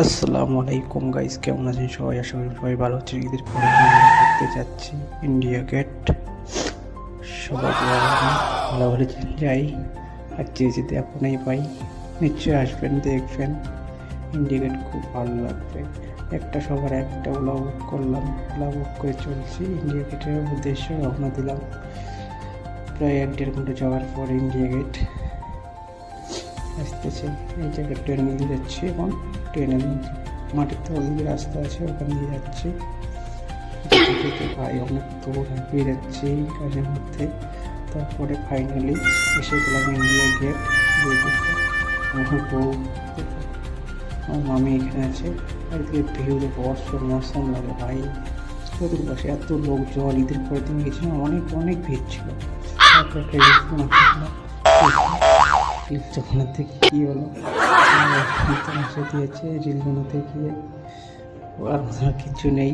আসসালামু আলাইকুম গাইস, কেমন আছেন সবাই? আশা করি সবাই ভালো আছেন। ঈদের পরে ঘুরতে যাচ্ছি ইন্ডিয়া গেট। সবাই ভালো ভালো যাই, আর যেতে আপনাই পাই, নিশ্চয়ই আসবেন, দেখবেন। ইন্ডিয়া গেট খুব ভালো লাগবে। সবার একটা ওলা বুক করলাম, ওলা বুক করে চলছি ইন্ডিয়া গেটের উদ্দেশ্যে রওনা দিলাম। প্রায় 1-1.5 ঘন্টা যাওয়ার পর ইন্ডিয়া গেট আসতেছে। এই জায়গায় ট্রেন নিয়ে যাচ্ছি এবং ট্রেনের মাটির তল দিয়ে রাস্তা আছে, ওখানে নিয়ে যাচ্ছি। ভাই অনেক দূর হাঁপিয়ে যাচ্ছি কাজের মধ্যে। তারপরে ফাইনালি এসে গেলাম ইন্ডিয়া গেট। আমার বউ, আমার মামি এখানে আছে। একদিকে ভিউ দেখো, মৌসুম লাগে ভাই। চতুর্পাশে এত লোকজন, ঈদের পরের দিন গেছিলাম, অনেক অনেক ভিড় ছিল। তারপর একটা রিলস বানাতে কী হলো, দিয়েছে রিল বানাতে গিয়ে আর কিছু নেই।